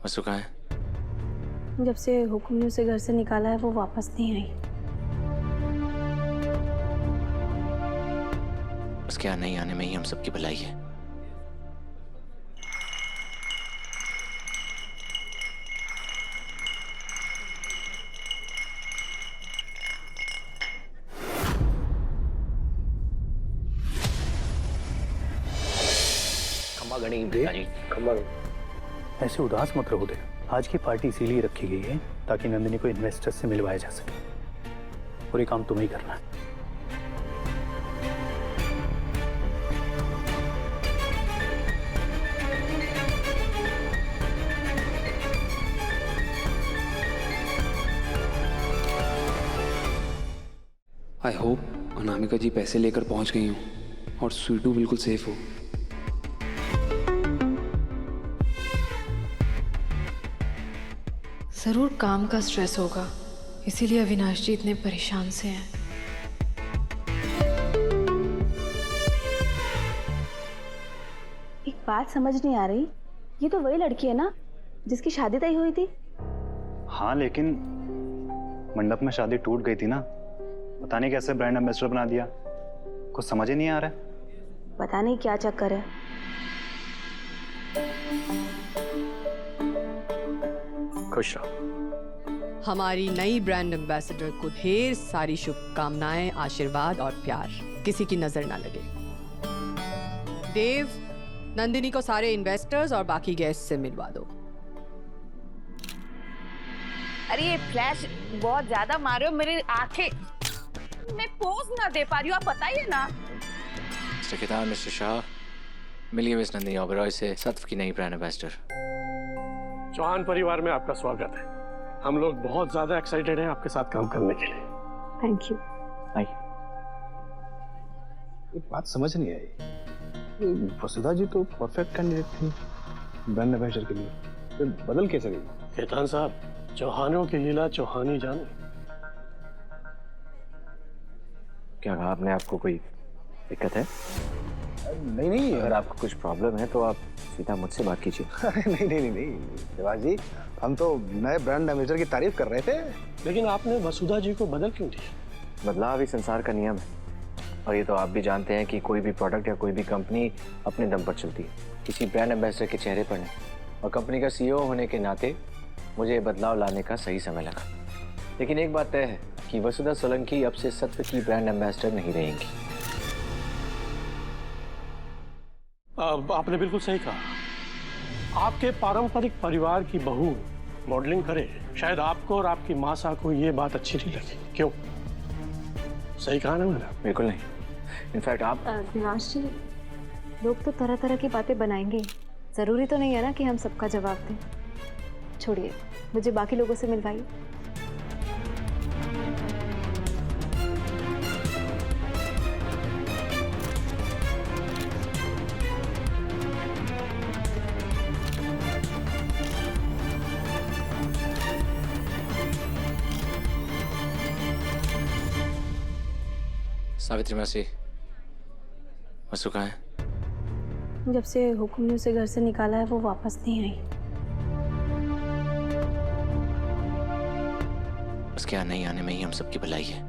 वसु कहाँ है? जब से हुक्म ने उसे घर से निकाला है वो वापस नहीं आई। उसके यहाँ नहीं आने में ही हम सबकी भलाई है। ऐसे उदास मत रहो। आज की पार्टी इसीलिए रखी गई है ताकि नंदिनी को इन्वेस्टर्स से मिलवाया जा सके। पूरी काम तुम्हें ही करना है। आई होप अनामिका जी पैसे लेकर पहुंच गई हूँ और स्वीटू बिल्कुल सेफ हो। जरूर काम का स्ट्रेस होगा, इसीलिए अविनाश जी इतने परेशान से हैं। एक बात समझ नहीं आ रही, ये तो वही लड़की है ना जिसकी शादी तय हुई थी? हाँ, लेकिन मंडप में शादी टूट गई थी ना। पता नहीं कैसे ब्रांड एम्बेसडर बना दिया, कुछ समझ ही नहीं आ रहा है। पता नहीं क्या चक्कर है। खुश रहो। हमारी नई ब्रांड एम्बेसडर को ढेर सारी शुभकामनाएं, आशीर्वाद और प्यार। किसी की नजर ना लगे। देव, नंदिनी को सारे इन्वेस्टर्स और बाकी गेस्ट से मिलवा दो। अरे ये फ्लैश बहुत ज्यादा मारे हो मेरी आंखें, मैं पोज ना दे पा रही हूँ, आप बताइए ना। मिस्टर केदार, मिस्टर शाह, मिलिए मिस नंदिनी ओबेरॉय से, सत्व की नई ब्रांड एम्बेसडर। चौहान परिवार में आपका स्वागत है। हम लोग बहुत ज्यादा एक्साइटेड हैं आपके साथ काम करने के लिए। Thank you. एक बात समझ नहीं आई, वसुधा जी तो परफेक्ट कैंडिडेट थी ब्रांड एम्बेसडर के लिए, फिर बदल कैसे गई? केतान साहब, चौहानों की लीला चौहानी जाने। क्या कहा आपने? आपको कोई दिक्कत है? नहीं, अगर आपको कुछ प्रॉब्लम है तो आप सीधा मुझसे बात कीजिए। नहीं देवास जी, हम तो नए ब्रांड एम्बेसडर की तारीफ कर रहे थे। लेकिन आपने वसुधा जी को बदल क्यों दिया? बदलाव ही संसार का नियम है, और ये तो आप भी जानते हैं कि कोई भी प्रोडक्ट या कोई भी कंपनी अपने दम पर चलती है, किसी ब्रांड एम्बेसडर के चेहरे पर नहीं। और कंपनी का सीईओ होने के नाते मुझे ये बदलाव लाने का सही समय लगा। लेकिन एक बात तय है कि वसुधा सोलंकी अब से सत्व की ब्रांड एम्बेसडर नहीं रहेंगी। आपने बिल्कुल सही कहा। आपके पारंपरिक परिवार की बहू मॉडलिंग करे, शायद आपको और आपकी माँ सा को ये बात अच्छी नहीं लगी। क्यों? सही कहा ना मैंने? बिल्कुल नहीं। इनफैक्ट आप अविनाश जी, लोग तो तरह तरह की बातें बनाएंगे, जरूरी तो नहीं है ना कि हम सबका जवाब दें। छोड़िए, मुझे बाकी लोगों से मिलवाइए। सावित्री मौसी, वसु कहाँ है? जब से हुक्म ने उसे घर से निकाला है वो वापस नहीं आई। उसके यहाँ नहीं आने में ही हम सबकी भलाई है।